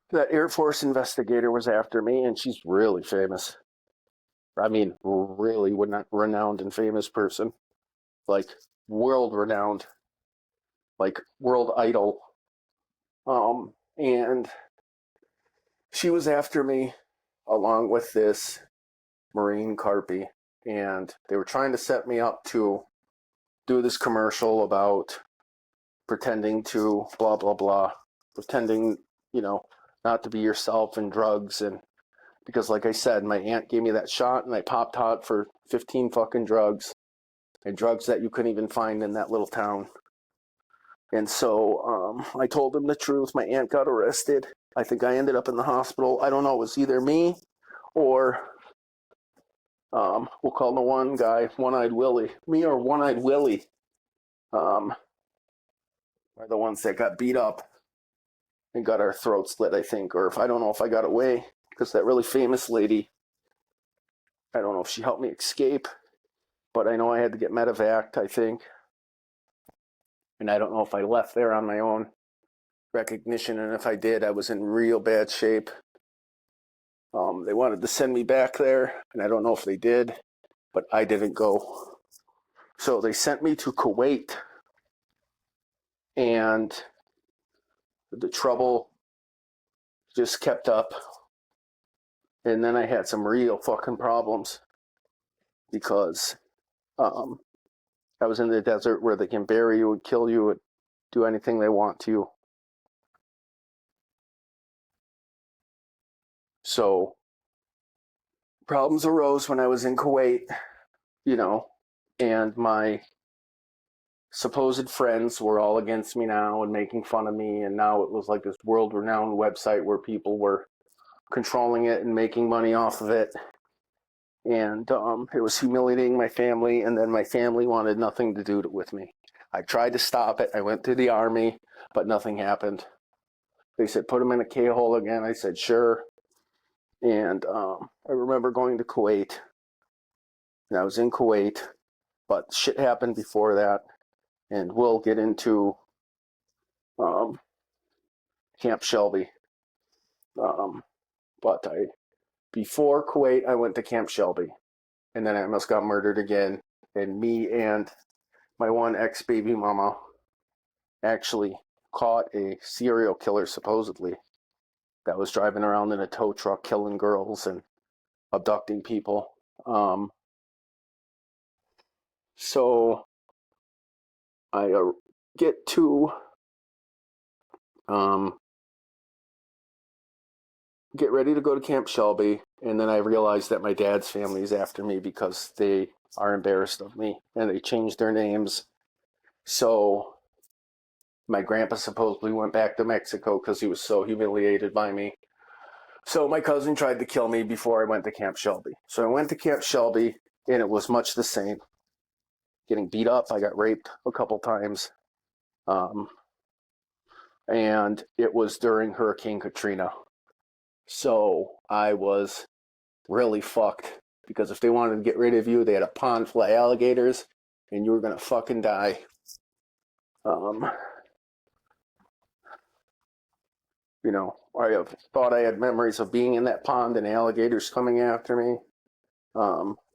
that Air Force investigator was after me, and she's really famous. I mean, really renowned and famous person, like world renowned, like world idol. And she was after me along with this Marine Carpy, and they were trying to set me up to do this commercial about pretending to blah, blah, blah, pretending, you know, not to be yourself and drugs. And because, like I said, my aunt gave me that shot and I popped hot for 15 fucking drugs, and drugs that you couldn't even find in that little town. And so I told them the truth. My aunt got arrested. I think I ended up in the hospital. I don't know. It was either me or we'll call the one guy One-Eyed Willie. Me or One-Eyed Willie are the ones that got beat up and got our throats slit, I think. Or if I don't know if I got away, because that really famous lady, I don't know if she helped me escape, but I know I had to get medevaced, I think. And I don't know if I left there on my own recognition, and if I did, I was in real bad shape. They wanted to send me back there, and I don't know if they did, but I didn't go. So they sent me to Kuwait, and the trouble just kept up. And then I had some real fucking problems because I was in the desert where they can bury you and kill you and do anything they want to you. So problems arose when I was in Kuwait, you know, and my supposed friends were all against me now and making fun of me. And now it was like this world-renowned website where people were controlling it and making money off of it. And it was humiliating my family, and then my family wanted nothing to do with me. I tried to stop it. I went to the army, but nothing happened. They said, put him in a K-hole again. I said, sure. And I remember going to Kuwait, and I was in Kuwait, but shit happened before that, and we'll get into Camp Shelby. But before Kuwait, I went to Camp Shelby, and then I almost got murdered again, and me and my one ex-baby mama actually caught a serial killer, supposedly. that was driving around in a tow truck killing girls and abducting people. So I get to get ready to go to Camp Shelby, and then I realized that my dad's family is after me because they are embarrassed of me, and they changed their names. So my grandpa supposedly went back to Mexico because he was so humiliated by me. So my cousin tried to kill me before I went to Camp Shelby. So I went to Camp Shelby, and it was much the same. Getting beat up, I got raped a couple times. And it was during Hurricane Katrina. So I was really fucked because if they wanted to get rid of you, they had a pond full of alligators and you were going to fucking die. You know, I thought I had memories of being in that pond and alligators coming after me.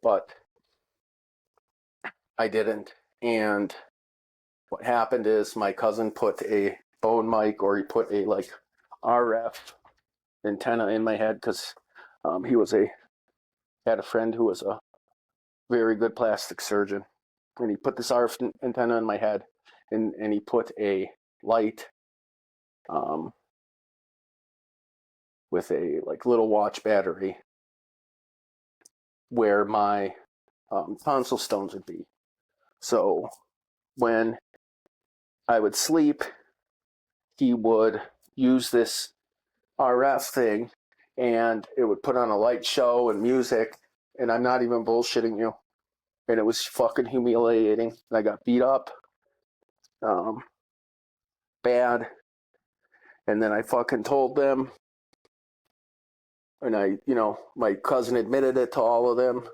But I didn't. And what happened is my cousin put a phone mic, or he put a like RF antenna in my head because he had a friend who was a very good plastic surgeon, and he put this RF antenna in my head, and he put a light with a like little watch battery where my tonsil stones would be. So when I would sleep, he would use this RF thing, and it would put on a light show and music, and I'm not even bullshitting you. And it was fucking humiliating. And I got beat up bad. And then I fucking told them. And my cousin admitted it to all of them.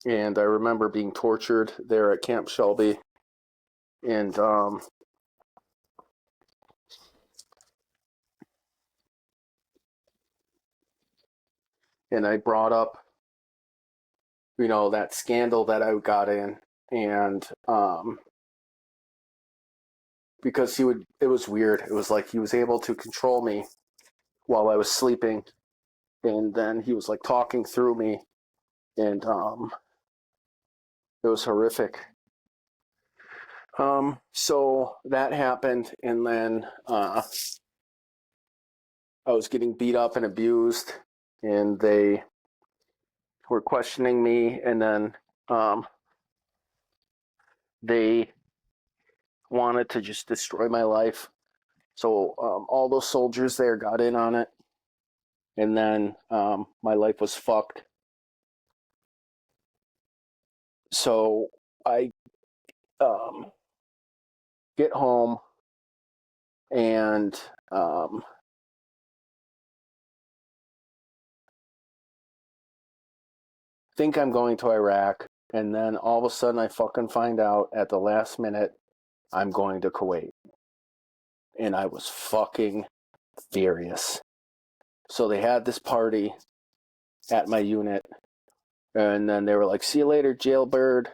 And I remember being tortured there at Camp Shelby. And I brought up, that scandal that I got in. And because it was weird. It was like he was able to control me while I was sleeping. And then he was like talking through me. And it was horrific. So that happened, and then I was getting beat up and abused, and they were questioning me, and then they wanted to just destroy my life. So all those soldiers there got in on it, and then my life was fucked. So I get home, and think I'm going to Iraq, and then all of a sudden I fucking find out at the last minute I'm going to Kuwait. And I was fucking furious. So they had this party at my unit, and then they were like, "See you later, jailbird."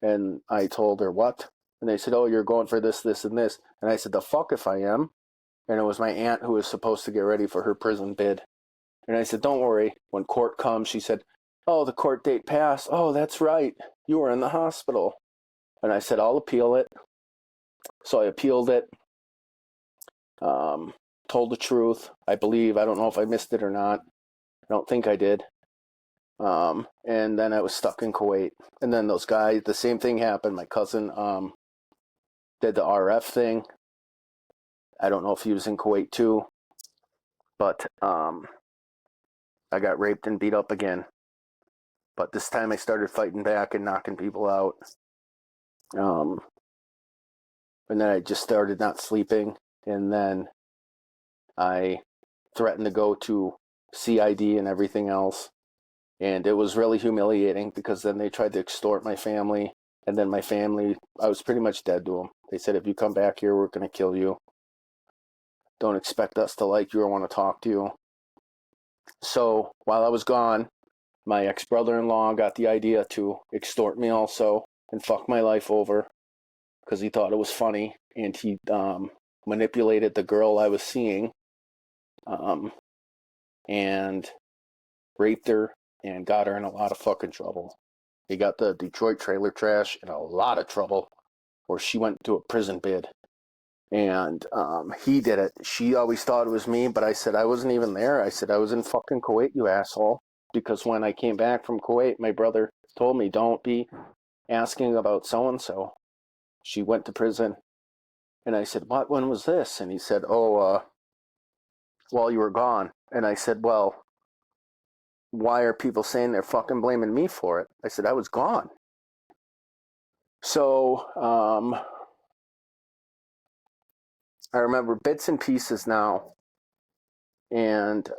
And I told her, "What?" And they said, "Oh, you're going for this, this, and this." And I said, "The fuck if I am." And it was my aunt who was supposed to get ready for her prison bid. And I said, "Don't worry. When court comes," she said, "Oh, the court date passed. Oh, that's right. You were in the hospital." And I said, "I'll appeal it." So I appealed it. Told the truth, I believe. I don't know if I missed it or not. I don't think I did. And then I was stuck in Kuwait. And then those guys, the same thing happened. My cousin did the RF thing. I don't know if he was in Kuwait too. But I got raped and beat up again. But this time I started fighting back and knocking people out. And then I just started not sleeping. And then I threatened to go to CID and everything else. And it was really humiliating because then they tried to extort my family. And then my family, I was pretty much dead to them. They said, "If you come back here, we're going to kill you. Don't expect us to like you or want to talk to you." So while I was gone, my ex-brother-in-law got the idea to extort me also. and fuck my life over because he thought it was funny, and he manipulated the girl I was seeing, and raped her and got her in a lot of fucking trouble. He got the Detroit trailer trash in a lot of trouble, where she went to a prison bid. And he did it. She always thought it was me, but I said I wasn't even there. I said I was in fucking Kuwait, you asshole. Because when I came back from Kuwait, my brother told me, don't be asking about so-and-so. She went to prison. And I said, what? When was this? And he said, while you were gone. And I said, well, why are people saying they're fucking blaming me for it? I said, I was gone. So, I remember bits and pieces now, and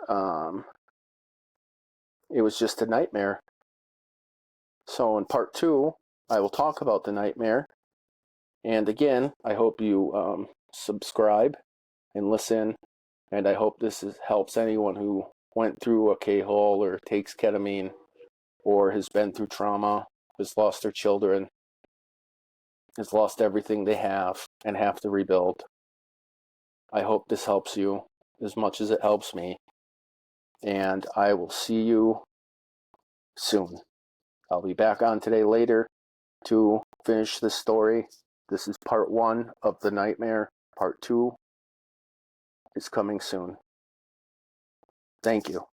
it was just a nightmare. So in part 2, I will talk about the nightmare. And again, I hope you subscribe and listen, and I hope this helps anyone who went through a K-hole or takes ketamine or has been through trauma, has lost their children, has lost everything they have and have to rebuild. I hope this helps you as much as it helps me. And I will see you soon. I'll be back on today later to finish this story. This is part 1 of the nightmare. Part 2 is coming soon. Thank you.